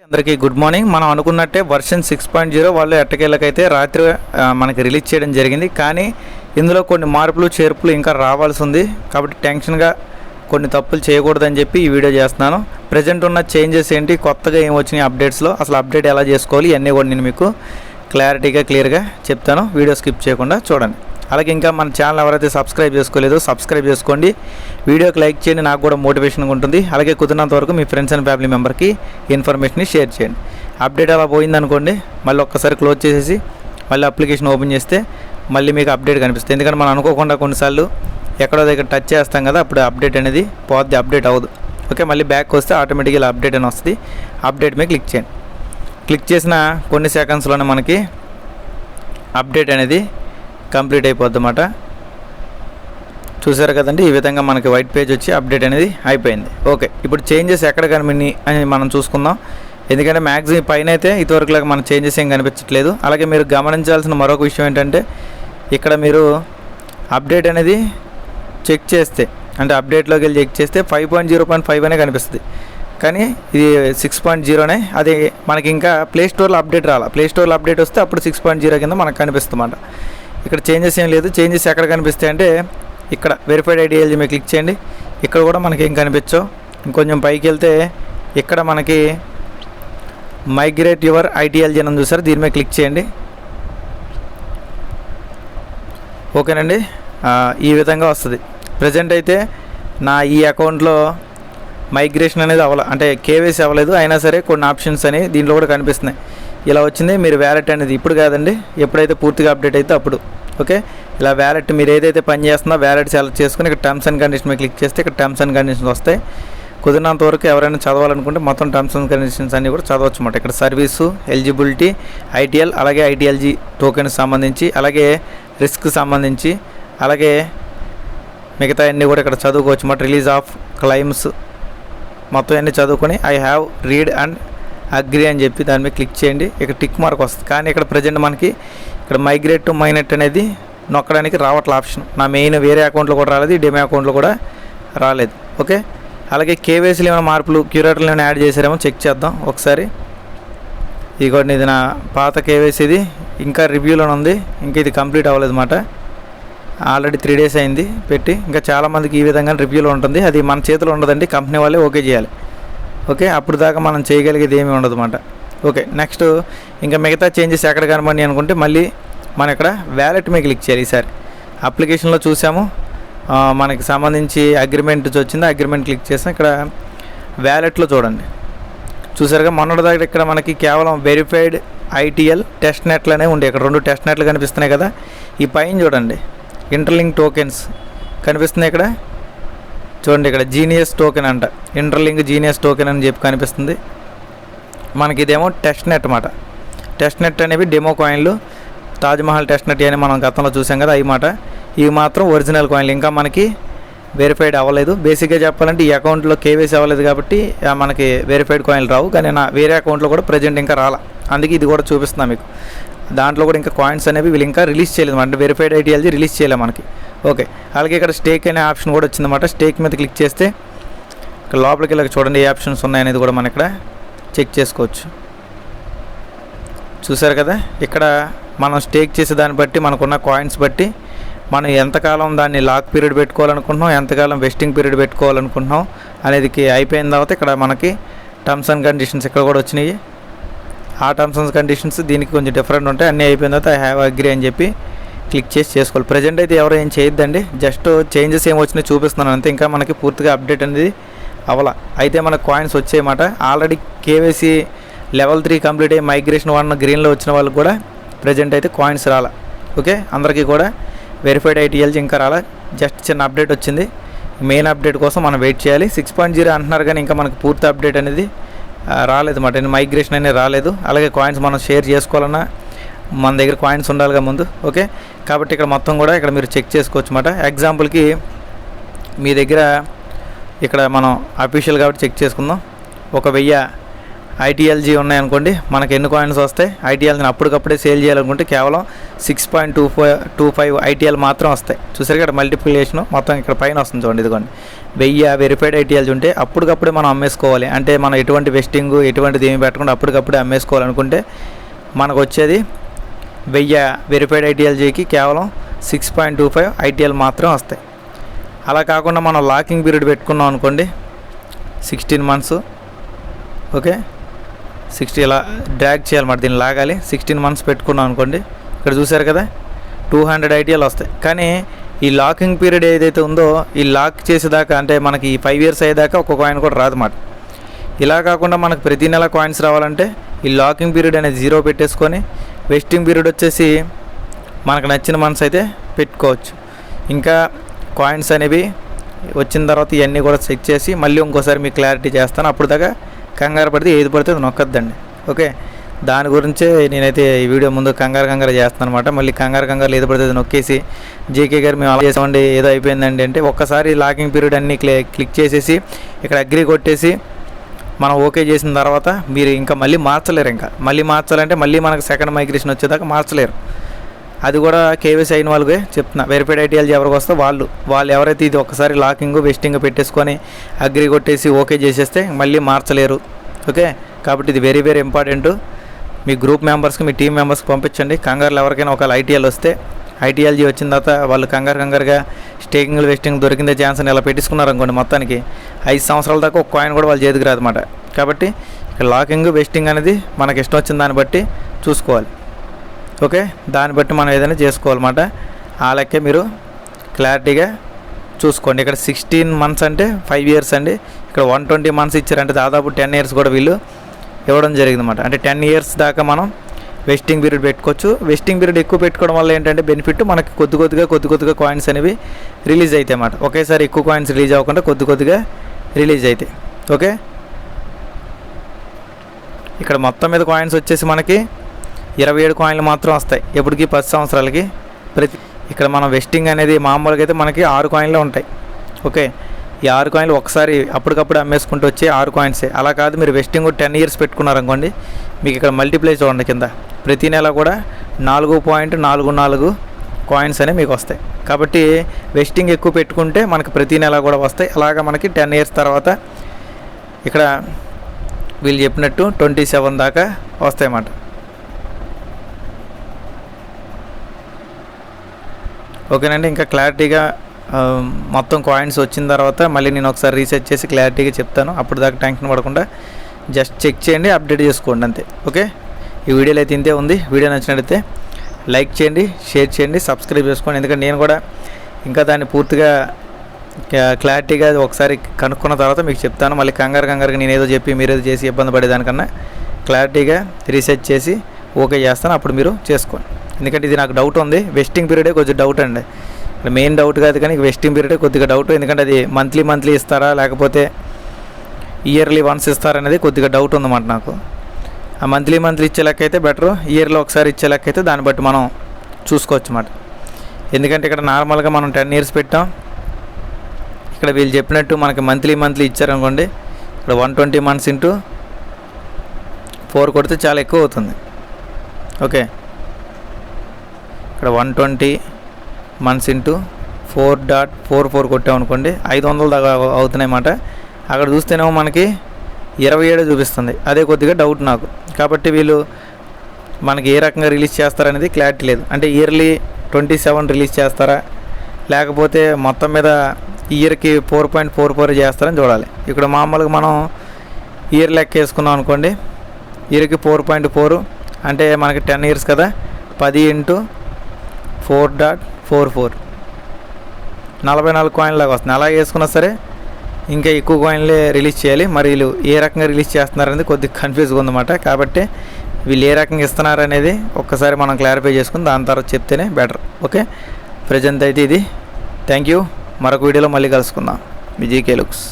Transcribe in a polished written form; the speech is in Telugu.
అందరికీ గుడ్ మార్నింగ్. మనం అనుకున్నట్టే వర్షన్ 6.0 వాళ్ళు ఎట్టకేళ్ళకైతే రాత్రి మనకి రిలీజ్ చేయడం జరిగింది. కానీ ఇందులో కొన్ని మార్పులు చేర్పులు ఇంకా రావాల్సి ఉంది. కాబట్టి టెన్షన్గా కొన్ని తప్పులు చేయకూడదని చెప్పి ఈ వీడియో చేస్తున్నాను. ప్రజెంట్ ఉన్న చేంజెస్ ఏంటి, కొత్తగా ఏం వచ్చినాయి అప్డేట్స్లో, అసలు అప్డేట్ ఎలా చేసుకోవాలి, ఇవన్నీ కూడా నేను మీకు క్లియర్గా చెప్తాను. వీడియో స్కిప్ చేయకుండా చూడండి. అలాగే ఇంకా మన ఛానల్ ఎవరైతే సబ్స్క్రైబ్ చేసుకోలేదో సబ్స్క్రైబ్ చేసుకోండి, వీడియోకి లైక్ చేయండి, నాకు కూడా మోటివేషన్గా ఉంటుంది. అలాగే కుదిరినంత వరకు మీ ఫ్రెండ్స్ అండ్ ఫ్యామిలీ మెంబర్కి ఇన్ఫర్మేషన్ని షేర్ చేయండి. అప్డేట్ అలా పోయిందనుకోండి, మళ్ళీ ఒక్కసారి క్లోజ్ చేసేసి మళ్ళీ అప్లికేషన్ ఓపెన్ చేస్తే మళ్ళీ మీకు అప్డేట్ కనిపిస్తుంది. ఎందుకంటే మనం అనుకోకుండా కొన్నిసార్లు ఎక్కడో దగ్గర టచ్ చేస్తాం కదా, అప్పుడు అప్డేట్ అనేది పోద్ది, అప్డేట్ అవ్వదు. ఓకే, మళ్ళీ బ్యాక్ వస్తే ఆటోమేటిక్గా ఇలా అప్డేట్ అని వస్తుంది. అప్డేట్ మీద క్లిక్ చేయండి. క్లిక్ చేసిన కొన్ని సెకండ్స్లోనే మనకి అప్డేట్ అనేది కంప్లీట్ అయిపోద్ది అన్నమాట. చూసారు కదండి, ఈ విధంగా మనకి వైట్ పేజ్ వచ్చి అప్డేట్ అనేది అయిపోయింది. ఓకే, ఇప్పుడు చేంజెస్ ఎక్కడ కనిపినాయి అని మనం చూసుకుందాం. ఎందుకంటే మ్యాక్సిమం పైన అయితే ఇదివరకులాగా మన చేంజెస్ ఏం కనిపించట్లేదు. అలాగే మీరు గమనించాల్సిన మరొక విషయం ఏంటంటే, ఇక్కడ మీరు అప్డేట్ అనేది చెక్ చేస్తే, అంటే అప్డేట్లోకి వెళ్ళి చెక్ చేస్తే 5.0.5 అనే కనిపిస్తుంది. కానీ ఇది 6.0నే. అది మనకి ఇంకా ప్లేస్టోర్లో అప్డేట్ రాలా. ప్లేస్టోర్లో అప్డేట్ వస్తే అప్పుడు 6.0 కింద మనకు కనిపిస్తుందన్నమాట. ఇక్కడ చేంజెస్ ఏం లేదు. చేంజెస్ ఎక్కడ కనిపిస్తాయి అంటే, ఇక్కడ వెరిఫైడ్ ఐడియాలజీ మీద క్లిక్ చేయండి. ఇక్కడ కూడా మనకి ఏం కనిపించవు. ఇంకొంచెం పైకి వెళ్తే ఇక్కడ మనకి మైగ్రేట్ యువర్ ఐడియాలజీ అని చూసారు, దీని మీద క్లిక్ చేయండి. ఓకేనండి, ఈ విధంగా వస్తుంది. ప్రజెంట్ అయితే నా ఈ అకౌంట్లో మైగ్రేషన్ అనేది అంటే కేవైసీ అవ్వలేదు, అయినా సరే కొన్ని ఆప్షన్స్ అని దీంట్లో కూడా కనిపిస్తున్నాయి. ఇలా వచ్చింది. మీరు వ్యాలెట్ అనేది ఇప్పుడు కాదండి, ఎప్పుడైతే పూర్తిగా అప్డేట్ అయితే అప్పుడు. ఓకే, ఇలా వ్యాలెట్ మీరు ఏదైతే పని చేస్తుందో వ్యాలెట్ సెలెక్ట్ చేసుకుని ఇక్కడ టర్మ్స్ అండ్ కండిషన్ మీద క్లిక్ చేస్తే ఇక్కడ టర్మ్స్ అండ్ కండిషన్స్ వస్తాయి. కుదిరినంత వరకు ఎవరైనా చదవాలనుకుంటే మొత్తం టర్మ్స్ అండ్ కండిషన్స్ అన్నీ కూడా చదవచ్చు అన్నమాట. ఇక్కడ సర్వీసు, ఎలిజిబిలిటీ, ఐటీఎల్, అలాగే ఐటీఎల్జీ టోకెన్స్ సంబంధించి, అలాగే రిస్క్ సంబంధించి, అలాగే మిగతా అన్నీ కూడా ఇక్కడ చదువుకోవచ్చు అన్నమాట. రిలీజ్ ఆఫ్ క్లైమ్స్ మొత్తం అన్నీ చదువుకొని I have read and agree అని చెప్పి దాని మీద క్లిక్ చేయండి. ఇక్కడ టిక్ మార్క్ వస్తుంది. కానీ ఇక్కడ ప్రజెంట్ మనకి ఇక్కడ మైగ్రేట్ టు మైనెట్ అనేది నొక్కడానికి రావట్లే ఆప్షన్. నా మెయిన్ వేరే అకౌంట్లో కూడా రాలేదు, డెమో అకౌంట్లో కూడా రాలేదు. ఓకే, అలాగే కేవైసీలు ఏమైనా మార్పులు, క్యూరేటర్లు ఏమైనా యాడ్ చేశారేమో చెక్ చేద్దాం ఒకసారి. ఇదిగోండి, ఇది నా పాత కేవైసీది ఇంకా రివ్యూలోనే ఉంది, ఇంకా ఇది కంప్లీట్ అవ్వలేదు అన్నమాట. ఆల్రెడీ 3 days అయింది పెట్టి. ఇంకా చాలామందికి ఈ విధంగా రివ్యూలో ఉంటుంది. అది మన చేతిలో ఉండదండి, కంపెనీ వాళ్ళే ఓకే చేయాలి. ఓకే, అప్పుడు దాకా మనం చేయగలిగేది ఏమీ ఉండదు అన్నమాట. ఓకే, నెక్స్ట్ ఇంకా మిగతా చేంజెస్ ఎక్కడ కనబడి అనుకుంటే మళ్ళీ మనం ఇక్కడ వ్యాలెట్ మీద క్లిక్ చేయాలి. ఈసారి అప్లికేషన్లో చూసాము, మనకి సంబంధించి అగ్రిమెంట్ వచ్చింది, అగ్రిమెంట్ క్లిక్ చేసాం. ఇక్కడ వ్యాలెట్లో చూడండి, చూసారుగా మొన్నటి దగ్గర ఇక్కడ మనకి కేవలం వెరిఫైడ్ ఐటీఎల్ టెస్ట్ నెట్లనే ఉండే. ఇక్కడ 2 టెస్ట్ నెట్లు కనిపిస్తున్నాయి కదా. ఈ పైన చూడండి, ఇంటర్లింక్ టోకెన్స్ కనిపిస్తున్నాయి. ఇక్కడ చూడండి, ఇక్కడ జీనియస్ టోకెన్ అంట, ఇంటర్లింక్ జీనియస్ టోకెన్ అని చెప్పి కనిపిస్తుంది మనకి. ఇదేమో టెస్ట్ నెట్ అన్నమాట. టెస్ట్ నెట్ అనేవి డెమో కాయిన్లు, తాజ్మహల్ టెస్ట్ నెట్ అని మనం గతంలో చూసాం కదా, అవి మాట. ఇవి మాత్రం ఒరిజినల్ కాయిన్లు, ఇంకా మనకి వెరిఫైడ్ అవ్వలేదు. బేసిక్గా చెప్పాలంటే ఈ అకౌంట్లో కేవైసీ అవ్వలేదు కాబట్టి మనకి వెరిఫైడ్ కాయిన్లు రావు. కానీ నా వేరే అకౌంట్లో కూడా ప్రజెంట్ ఇంకా రాలా, అందుకే ఇది కూడా చూపిస్తున్నా మీకు. దాంట్లో కూడా ఇంకా కాయిన్స్ అనేవి వీళ్ళు ఇంకా రిలీజ్ చేయలేదు, అంటే వెరిఫైడ్ ఐడియాలజీ రిలీజ్ చేయలేదు మనకి. ఓకే, అలాగే ఇక్కడ స్టేక్ అనే ఆప్షన్ కూడా వచ్చిందన్నమాట. స్టేక్ మీద క్లిక్ చేస్తే ఇక్కడ లోపలికి వెళ్ళక చూడండి ఏ ఆప్షన్స్ ఉన్నాయనేది కూడా మనం ఇక్కడ చెక్ చేసుకోవచ్చు. చూసారు కదా, ఇక్కడ మనం స్టేక్ చేసే దాన్ని బట్టి, మనకున్న కాయిన్స్ బట్టి మనం ఎంతకాలం దాన్ని లాక్ పీరియడ్ పెట్టుకోవాలనుకుంటున్నాం, ఎంతకాలం వెస్టింగ్ పీరియడ్ పెట్టుకోవాలనుకుంటున్నాం అనేది అయిపోయిన తర్వాత ఇక్కడ మనకి టర్మ్స్ అండ్ కండిషన్స్ ఇక్కడ కూడా వచ్చినాయి. ఆ టర్మ్స్ అండ్ కండిషన్స్ దీనికి కొంచెం డిఫరెంట్ ఉంటాయి. అన్నీ అయిపోయిన తర్వాత ఐ హ్యావ్ అగ్రీ అని చెప్పి క్లిక్ చేసి చేసుకోవాలి. ప్రజెంట్ అయితే ఎవరు ఏం చేయొద్దండి, జస్ట్ చేంజెస్ ఏం వచ్చినాయి చూపిస్తున్నాను అంతే. ఇంకా మనకి పూర్తిగా అప్డేట్ అనేది అవ్వాల. అయితే మనకు కాయిన్స్ వచ్చాయన్నమాట. ఆల్రెడీ కేవైసీ లెవెల్ 3 కంప్లీట్ అయ్యి మైగ్రేషన్ 1 గ్రీన్లో వచ్చిన వాళ్ళకి కూడా ప్రజెంట్ అయితే కాయిన్స్ రాలా. ఓకే, అందరికీ కూడా వెరిఫైడ్ ఐటీఎల్జీ ఇంకా రాలా, జస్ట్ చిన్న అప్డేట్ వచ్చింది. మెయిన్ అప్డేట్ కోసం మనం వెయిట్ చేయాలి. 6.0 అంటున్నారు కానీ ఇంకా మనకు పూర్తి అప్డేట్ అనేది రాలేదు అన్నమాట. మైగ్రేషన్ అనేది రాలేదు. అలాగే కాయిన్స్ మనం షేర్ చేసుకోవాలన్నా మన దగ్గర కాయిన్స్ ఉండాలిగా ముందు. ఓకే, కాబట్టి ఇక్కడ మొత్తం కూడా ఇక్కడ మీరు చెక్ చేసుకోవచ్చు అన్నమాట. ఎగ్జాంపుల్కి మీ దగ్గర ఇక్కడ మనం అఫీషియల్ కాబట్టి చెక్ చేసుకుందాం. ఒక 1000 ఐటీఎల్జీ ఉన్నాయనుకోండి, మనకు ఎన్ని కాయిన్స్ వస్తాయి? ఐటీఎల్ని అప్పటికప్పుడే సేల్ చేయాలనుకుంటే కేవలం 6.25 ఐటీఎల్ మాత్రం వస్తాయి. చూసారు ఇక్కడ మల్టిప్లికేషన్ మొత్తం ఇక్కడ పైన వస్తుంది చూడండి. ఇదిగోండి 1000 వెరిఫైడ్ ఐటీఎల్స్ ఉంటే అప్పటికప్పుడే మనం అమ్మేసుకోవాలి. అంటే మనం ఎటువంటి వెస్టింగ్ ఎటువంటిది ఏమి పెట్టకుండా అప్పటికప్పుడే అమ్మేసుకోవాలనుకుంటే మనకు వచ్చేది 1000 వెరిఫైడ్ ఐటీఎల్జీకి కేవలం 6.25 ఐటీఎల్ మాత్రం వస్తాయి. అలా కాకుండా మనం లాకింగ్ పీరియడ్ పెట్టుకున్నాం అనుకోండి 16 మంత్స్. ఓకే, 60 ఇలా డ్రాగ్ చేయాలన్నమాట, దీన్ని లాగాలి. 16 మంత్స్ పెట్టుకున్నాం అనుకోండి, ఇక్కడ చూసారు కదా 200 ఐటీఎల్ వస్తాయి. కానీ ఈ లాకింగ్ పీరియడ్ ఏదైతే ఉందో ఈ లాక్ చేసేదాకా అంటే మనకి ఈ 5 years అయ్యేదాకా ఒక్క కాయిన్ కూడా రాదన్నమాట. ఇలా కాకుండా మనకు ప్రతి నెల కాయిన్స్ రావాలంటే ఈ లాకింగ్ పీరియడ్ అనేది 0 పెట్టేసుకొని వెస్టింగ్ పీరియడ్ వచ్చేసి మనకు నచ్చిన మంత్స్ అయితే పెట్టుకోవచ్చు. ఇంకా కాయిన్స్ అనేవి వచ్చిన తర్వాత ఇవన్నీ కూడా చెక్ చేసి మళ్ళీ ఇంకోసారి మీకు క్లారిటీ చేస్తాను. అప్పుడు దాకా కంగారు పడితే ఏది పడితే అది నొక్కద్దండి. ఓకే, దాని గురించే నేనైతే ఈ వీడియో ముందు కంగారు చేస్తాను అనమాట. మళ్ళీ కంగారు ఏది పడితే అది నొక్కేసి జేకే గారు మేము అలా చేసామండి ఏదో అయిపోయిందండి అంటే ఒక్కసారి లాకింగ్ పీరియడ్ అన్నీ క్లిక్ చేసేసి ఇక్కడ అగ్రీ కొట్టేసి మనం ఓకే చేసిన తర్వాత మీరు ఇంకా మళ్ళీ మార్చలేరు. ఇంకా మళ్ళీ మార్చాలంటే మళ్ళీ మనకు సెకండ్ మైగ్రేషన్ వచ్చేదాకా మార్చలేరు. అది కూడా కేవైసీ అయిన వాళ్ళకే చెప్తున్నా. వెరిఫైడ్ ఐటీఎల్ ఎవరికి వస్తే వాళ్ళు ఎవరైతే ఇది ఒక్కసారి లాకింగ్ వెస్టింగ్ పెట్టేసుకొని అగ్రీ కొట్టేసి ఓకే చేసేస్తే మళ్ళీ మార్చలేరు. ఓకే, కాబట్టి ఇది వెరీ ఇంపార్టెంట్. మీ గ్రూప్ మెంబర్స్కి మీ టీం మెంబర్స్కి పంపించండి. కంగారులో ఎవరికైనా ఒకవేళ ఐటీఎల్ వస్తే ఐటీఎల్జీ వచ్చిన తర్వాత వాళ్ళు కంగారుగా స్టేకింగ్ వెస్టింగ్ దొరికిందే ఛాన్స్ అని ఇలా పెట్టించుకున్నారు అనుకోండి, మొత్తానికి 5 సంవత్సరాల దాకా ఒక కాయిన్ కూడా వాళ్ళ చేతికి రాదన్నమాట. కాబట్టి లాకింగ్ వెస్టింగ్ అనేది మనకి ఇష్టం వచ్చిన దాన్ని బట్టి చూసుకోవాలి. ఓకే, దాన్ని బట్టి మనం ఏదైనా చేసుకోవాలన్నమాట. ఆ లెక్కే మీరు క్లారిటీగా చూసుకోండి. ఇక్కడ 16 మంత్స్ అంటే 5 years అండి. ఇక్కడ 120 మంత్స్ ఇచ్చారంటే దాదాపు 10 years కూడా వీళ్ళు ఇవ్వడం జరిగిందన్నమాట. అంటే 10 years దాకా మనం వెస్టింగ్ పీరియడ్ పెట్టుకోవచ్చు. వెస్టింగ్ పీరియడ్ ఎక్కువ పెట్టుకోవడం వల్ల ఏంటంటే బెనిఫిట్ మనకి కొద్దిగా కాయిన్స్ అనేవి రిలీజ్ అవుతాయి అన్నమాట. ఒకేసారి ఎక్కువ కాయిన్స్ రిలీజ్ అవ్వకుండా కొద్దిగా రిలీజ్ అవుతాయి. ఓకే, ఇక్కడ మొత్తం మీద కాయిన్స్ వచ్చేసి మనకి 27 కాయిన్లు మాత్రం వస్తాయి. ఎప్పటికీ 10 సంవత్సరాలకి ఇక్కడ మనం వెస్టింగ్ అనేది మామూలుగా అయితే మనకి 6 కాయిన్లు ఉంటాయి. ఓకే, ఈ 6 కాయిన్లు ఒకసారి అప్పటికప్పుడు అమ్మేసుకుంటూ వచ్చే 6 కాయిన్సే. అలా కాదు మీరు వెస్టింగ్ 10 years పెట్టుకున్నారనుకోండి, మీకు ఇక్కడ మల్టిప్లై చూడండి కింద ప్రతి నెల కూడా 4.44 కాయిన్స్ అనేవి మీకు వస్తాయి. కాబట్టి వెస్టింగ్ ఎక్కువ పెట్టుకుంటే మనకి ప్రతి నెల కూడా వస్తాయి. అలాగా మనకి 10 years తర్వాత ఇక్కడ వీళ్ళు చెప్పినట్టు 27 దాకా వస్తాయన్నమాట. ఓకేనండి, ఇంకా క్లారిటీగా మొత్తం కాయిన్స్ వచ్చిన తర్వాత మళ్ళీ నేను ఒకసారి రీసెర్చ్ చేసి క్లారిటీగా చెప్తాను. అప్పుడు దాకా టెన్షన్ పడకుండా జస్ట్ చెక్ చేయండి, అప్డేట్ చేసుకోండి అంతే. ఓకే, ఈ వీడియోలో అయితే ఇంతే ఉంది. వీడియో నచ్చినట్లయితే లైక్ చేయండి, షేర్ చేయండి, సబ్స్క్రైబ్ చేసుకోండి. ఎందుకంటే నేను కూడా ఇంకా దాన్ని పూర్తిగా క్లారిటీగా ఒకసారి కనుక్కున్న తర్వాత మీకు చెప్తాను. మళ్ళీ కంగారుగా నేను ఏదో చెప్పి మీరేదో చేసి ఇబ్బంది పడేదానికన్నా క్లారిటీగా రీసెర్చ్ చేసి ఓకే చేస్తాను, అప్పుడు మీరు చేసుకోండి. ఎందుకంటే ఇది నాకు డౌట్ ఉంది. వెస్టింగ్ పీరియడే కొంచెం డౌట్ అండి. మెయిన్ డౌట్ కాదు కానీ వెస్టింగ్ పీరియడే కొద్దిగా డౌట్. ఎందుకంటే అది మంత్లీ ఇస్తారా లేకపోతే ఇయర్లీ వన్స్ ఇస్తారా అనేది కొద్దిగా డౌట్ ఉందన్నమాట నాకు. ఆ మంత్లీ ఇచ్చే లెక్క అయితే బెటరు, ఇయర్లో ఒకసారి ఇచ్చే లెక్క అయితే దాన్ని బట్టి మనం చూసుకోవచ్చు అన్నమాట. ఎందుకంటే ఇక్కడ నార్మల్గా మనం 10 years పెట్టాం. ఇక్కడ వీళ్ళు చెప్పినట్టు మనకి మంత్లీ ఇచ్చారనుకోండి, ఇక్కడ 120 months ఇంటూ 4 కొడితే చాలా ఎక్కువ అవుతుంది. ఓకే, ఇక్కడ 120 months ఇంటూ 4.44 కొట్టామనుకోండి 500 దాకా అవుతున్నాయి అన్నమాట. అక్కడ చూస్తేనేమో మనకి 27 చూపిస్తుంది. అదే కొద్దిగా డౌట్ నాకు. కాబట్టి వీళ్ళు మనకి ఏ రకంగా రిలీజ్ చేస్తారనేది క్లారిటీ లేదు. అంటే ఇయర్లీ 27 రిలీజ్ చేస్తారా లేకపోతే మొత్తం మీద ఇయర్కి 4.44 చేస్తారని చూడాలి. ఇక్కడ మామూలుగా మనం ఇయర్ లెక్క వేసుకున్నాం అనుకోండి, ఇయర్కి 4.4 అంటే మనకి 10 years కదా, 10 × 4.44 44 కాయిన్ లాగా వస్తుంది. అలా వేసుకున్నా సరే ఇంకా ఎక్కువ కాయిన్లే రిలీజ్ చేయాలి. మరి వీళ్ళు ఏ రకంగా రిలీజ్ చేస్తున్నారనేది కొద్దిగా కన్ఫ్యూజ్గా ఉందన్నమాట. కాబట్టి వీళ్ళు ఏ రకంగా ఇస్తున్నారు అనేది ఒక్కసారి మనం క్లారిఫై చేసుకుని దాని తర్వాత చెప్తేనే బెటర్. ఓకే, ప్రజెంట్ అయితే ఇది. Thank you. మరొక వీడియోలో మళ్ళీ కలుసుకుందాం. మీ జీకే లుక్స్.